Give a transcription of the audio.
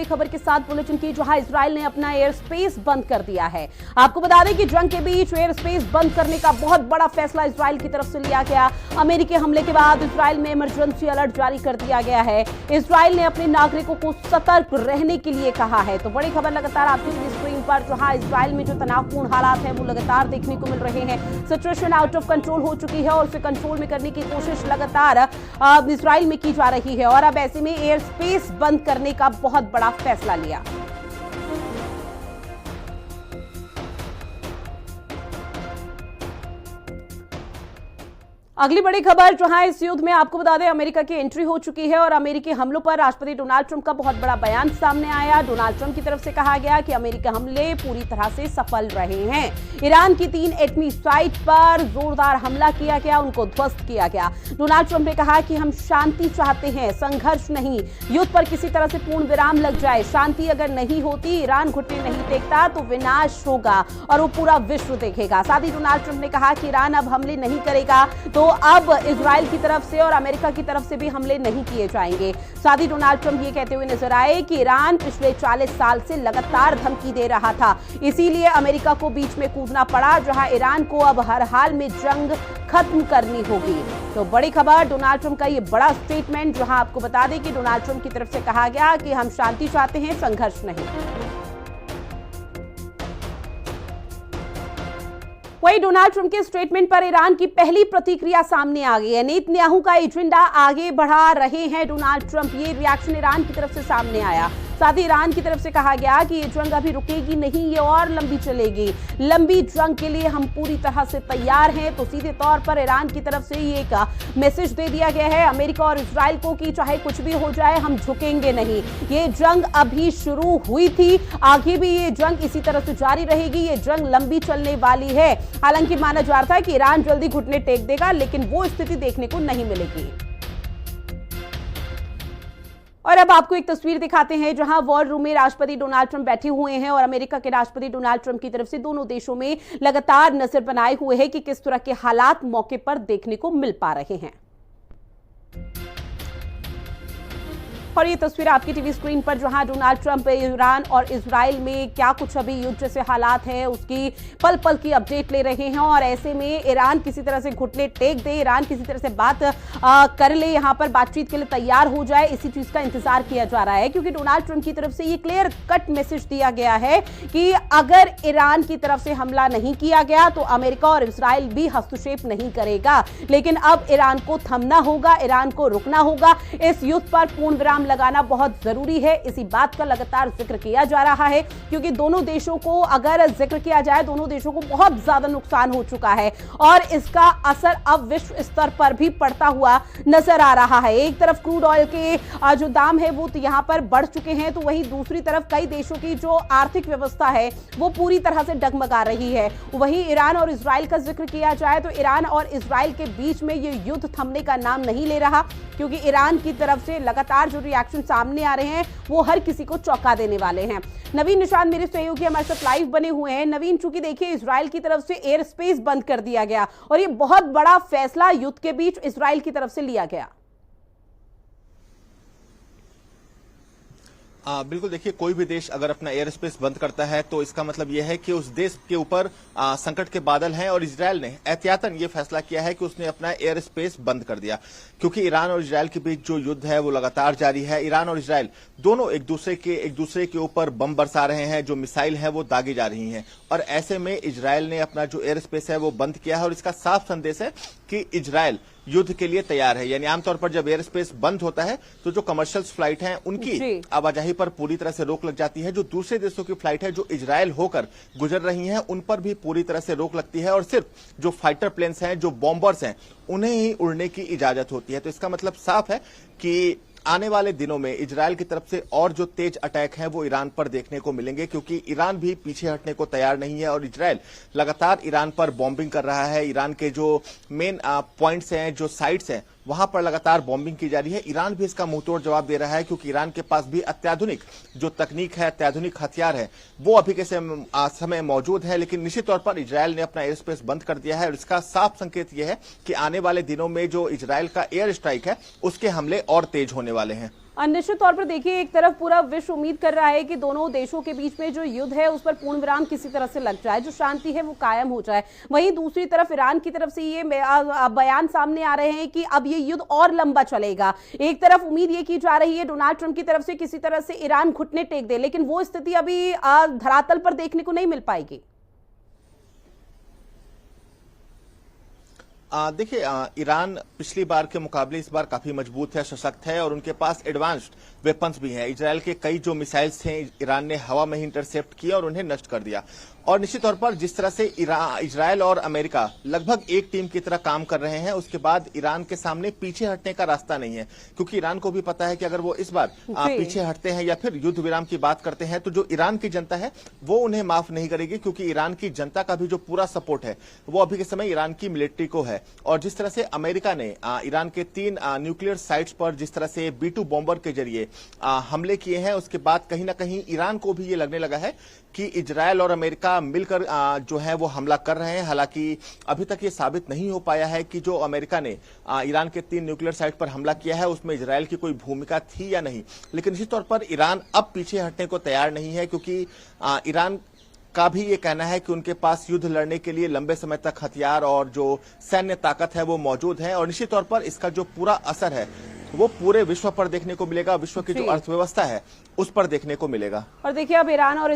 खबर के साथ बुलेटिन की, जहां इजराइल ने अपना एयर स्पेस बंद कर दिया है। आपको बता दें कि जंग के बीच एयर स्पेस बंद करने का बहुत बड़ा फैसला इजराइल की तरफ से लिया गया। अमेरिकी हमले के बाद इजराइल में इमरजेंसी अलर्ट जारी कर दिया गया है। इजराइल ने अपने नागरिकों को सतर्क रहने के लिए कहा है। तो बड़ी खबर लगातार आपकी स्क्रीन पर, जहां इजराइल में जो तनावपूर्ण हालात हैं वो लगातार देखने को मिल रहे हैं। सिचुएशन आउट ऑफ कंट्रोल हो चुकी है और उसे कंट्रोल में करने की कोशिश लगातार इजराइल में की जा रही है और अब ऐसे में एयर स्पेस बंद करने का बहुत बड़ा फैसला लिया। अगली बड़ी खबर, जहां इस युद्ध में आपको बता दें अमेरिका की एंट्री हो चुकी है और अमेरिकी हमलों पर राष्ट्रपति डोनाल्ड ट्रंप का बहुत बड़ा बयान सामने आया। डोनाल्ड ट्रंप की तरफ से कहा गया कि अमेरिकी हमले पूरी तरह से सफल रहे हैं। ईरान की 3 एटमी साइट पर जोरदार हमला किया गया, उनको ध्वस्त किया गया। डोनाल्ड ट्रंप ने कहा कि हम शांति चाहते हैं, संघर्ष नहीं। युद्ध पर किसी तरह से पूर्ण विराम लग जाए। शांति अगर नहीं होती, ईरान घुटने नहीं टेकता तो विनाश होगा और वो पूरा विश्व देखेगा। साथ ही डोनाल्ड ट्रंप ने कहा कि ईरान अब हमले नहीं करेगा तो अब इजराइल की तरफ से और अमेरिका की तरफ से भी हमले नहीं किए जाएंगे। साथ ही डोनाल्ड ट्रंप ये कहते हुए नजर आए कि ईरान पिछले 40 साल से लगातार धमकी दे रहा था, इसीलिए अमेरिका को बीच में कूदना पड़ा, जहां ईरान को अब हर हाल में जंग खत्म करनी होगी। तो बड़ी खबर, डोनाल्ड ट्रंप का ये बड़ा स्टेटमेंट, जहां आपको बता दें कि डोनाल्ड ट्रंप की तरफ से कहा गया कि हम शांति चाहते हैं, संघर्ष नहीं। वहीं डोनाल्ड ट्रंप के स्टेटमेंट पर ईरान की पहली प्रतिक्रिया सामने आ गई है। नेतन्याहू का एजेंडा आगे बढ़ा रहे हैं डोनाल्ड ट्रंप, ये रिएक्शन ईरान की तरफ से सामने आया। साथ ही ईरान की तरफ से कहा गया कि ये जंग अभी रुकेगी नहीं, ये और लंबी चलेगी। लंबी जंग के लिए हम पूरी तरह से तैयार हैं। तो सीधे तौर पर ईरान की तरफ से ये एक मैसेज दे दिया गया है अमेरिका और इजराइल को कि चाहे कुछ भी हो जाए हम झुकेंगे नहीं। ये जंग अभी शुरू हुई थी, आगे भी ये जंग इसी तरह से जारी रहेगी। ये जंग लंबी चलने वाली है। हालांकि माना जा रहा था कि ईरान जल्दी घुटने टेक देगा, लेकिन वो स्थिति देखने को नहीं मिलेगी। और अब आपको एक तस्वीर दिखाते हैं, जहां वॉर रूम में राष्ट्रपति डोनाल्ड ट्रंप बैठे हुए हैं और अमेरिका के राष्ट्रपति डोनाल्ड ट्रंप की तरफ से दोनों देशों में लगातार नजर बनाए हुए हैं कि किस तरह के हालात मौके पर देखने को मिल पा रहे हैं। और ये तस्वीर आपकी टीवी स्क्रीन पर, जहां डोनाल्ड ट्रंप ईरान और इजराइल में क्या कुछ अभी युद्ध जैसे हालात हैं उसकी पल पल की अपडेट ले रहे हैं। और ऐसे में ईरान किसी तरह से घुटने टेक दे, ईरान किसी तरह से बात कर ले, यहां पर बातचीत के लिए तैयार हो जाए, इसी चीज का इंतजार किया जा रहा है। क्योंकि डोनाल्ड ट्रंप की तरफ से ये क्लियर कट मैसेज दिया गया है कि अगर ईरान की तरफ से हमला नहीं किया गया तो अमेरिका और इजराइल भी हस्तक्षेप नहीं करेगा। लेकिन अब ईरान को थमना होगा, ईरान को रुकना होगा। इस युद्ध पर पूर्ण विराम लगाना बहुत जरूरी है। इसी बात का लगातार जिक्र किया जा रहा है, क्योंकि दोनों देशों को अगर जिक्र किया जाए, दोनों देशों को बहुत ज्यादा नुकसान हो चुका है और इसका असर अब विश्व स्तर पर भी पड़ता हुआ नजर आ रहा है। एक तरफ क्रूड ऑयल के जो दाम है वो तो यहां पर बढ़ चुके हैं, तो वहीं दूसरी तरफ कई देशों की जो आर्थिक व्यवस्था है वो पूरी तरह से डगमगा रही है। वहीं ईरान और इजराइल का जिक्र किया जाए तो ईरान और इजराइल के बीच में ये युद्ध थमने का नाम नहीं ले रहा, क्योंकि ईरान की तरफ से लगातार जो रिएक्शन सामने आ रहे हैं वो हर किसी को चौंका देने वाले हैं। नवीन निशान मेरे सहयोगी हमारे साथ लाइव बने हुए हैं। नवीन, चूंकि देखिए इजराइल की तरफ से एयर स्पेस बंद कर दिया गया और ये बहुत बड़ा फैसला युद्ध के बीच इजराइल की तरफ से लिया गया। बिल्कुल, देखिए कोई भी देश अगर अपना एयर स्पेस बंद करता है तो इसका मतलब यह है कि उस देश के ऊपर संकट के बादल हैं। और इजराइल ने एहतियातन ये फैसला किया है कि उसने अपना एयर स्पेस बंद कर दिया, क्योंकि ईरान और इजराइल के बीच जो युद्ध है वो लगातार जारी है। ईरान और इजराइल दोनों एक दूसरे के ऊपर बम बरसा रहे हैं, जो मिसाइल है वो दागी जा रही हैं। और ऐसे में इजराइल ने अपना जो एयर स्पेस है वो बंद किया है और इसका साफ संदेश है कि इजराइल युद्ध के लिए तैयार है। यानी आमतौर पर जब एयर स्पेस बंद होता है तो जो कमर्शियल फ्लाइट हैं उनकी आवाजाही पर पूरी तरह से रोक लग जाती है। जो दूसरे देशों की फ्लाइट है जो इजराइल होकर गुजर रही हैं उन पर भी पूरी तरह से रोक लगती है और सिर्फ जो फाइटर प्लेन्स हैं, जो बॉम्बर्स हैं, उन्हें ही उड़ने की इजाजत होती है। तो इसका मतलब साफ है कि आने वाले दिनों में इजराइल की तरफ से और जो तेज अटैक हैं वो ईरान पर देखने को मिलेंगे, क्योंकि ईरान भी पीछे हटने को तैयार नहीं है और इजराइल लगातार ईरान पर बॉम्बिंग कर रहा है। ईरान के जो मेन पॉइंट्स हैं, जो साइट्स हैं, वहां पर लगातार बॉम्बिंग की जा रही है। ईरान भी इसका मुंहतोड़ जवाब दे रहा है, क्योंकि ईरान के पास भी अत्याधुनिक जो तकनीक है, अत्याधुनिक हथियार है, वो अभी के समय मौजूद है। लेकिन निश्चित तौर पर इजराइल ने अपना एयर स्पेस बंद कर दिया है और इसका साफ संकेत यह है कि आने वाले दिनों में जो इजराइल का एयर स्ट्राइक है उसके हमले और तेज होने वाले हैं। और निश्चित तौर पर देखिए, एक तरफ पूरा विश्व उम्मीद कर रहा है कि दोनों देशों के बीच में जो युद्ध है उस पर पूर्ण विराम किसी तरह से लग जाए, जो शांति है वो कायम हो जाए। वहीं दूसरी तरफ ईरान की तरफ से ये बयान सामने आ रहे हैं कि अब ये युद्ध और लंबा चलेगा। एक तरफ उम्मीद ये की जा रही है डोनाल्ड ट्रंप की तरफ से किसी तरह से ईरान घुटने टेक दे, लेकिन वो स्थिति अभी धरातल पर देखने को नहीं मिल पाएगी। देखिए, ईरान पिछली बार के मुकाबले इस बार काफी मजबूत है, सशक्त है और उनके पास एडवांस्ड वेपन्स भी हैं। इजरायल के कई जो मिसाइल्स थे ईरान ने हवा में ही इंटरसेप्ट किया और उन्हें नष्ट कर दिया। और निश्चित तौर पर जिस तरह से इजरायल और अमेरिका लगभग एक टीम की तरह काम कर रहे हैं, उसके बाद ईरान के सामने पीछे हटने का रास्ता नहीं है, क्योंकि ईरान को भी पता है कि अगर वो इस बार पीछे हटते हैं या फिर युद्ध विराम की बात करते हैं तो जो ईरान की जनता है वो उन्हें माफ नहीं करेगी, क्योंकि ईरान की जनता का भी जो पूरा सपोर्ट है वो अभी के समय ईरान की मिलिट्री को है। और जिस तरह से अमेरिका ने ईरान के 3 न्यूक्लियर साइट्स पर जिस तरह से B-2 बॉम्बर के जरिए हमले किए हैं, उसके बाद कहीं ना कहीं ईरान को भी ये लगने लगा है कि इजरायल और अमेरिका मिलकर जो है वो हमला कर रहे हैं। हालांकि अभी तक ये साबित नहीं हो पाया है कि जो अमेरिका ने ईरान के 3 न्यूक्लियर साइट पर हमला किया है उसमें इजरायल की कोई भूमिका थी या नहीं, लेकिन निश्चित तौर पर ईरान अब पीछे हटने को तैयार नहीं है, क्योंकि ईरान का भी ये कहना है कि उनके पास युद्ध लड़ने के लिए लंबे समय तक हथियार और जो सैन्य ताकत है वो मौजूद है। और निश्चित तौर पर इसका जो पूरा असर है वो पूरे विश्व पर देखने को मिलेगा, विश्व की जो अर्थव्यवस्था है उस पर देखने को मिलेगा। और देखिए, अब ईरान और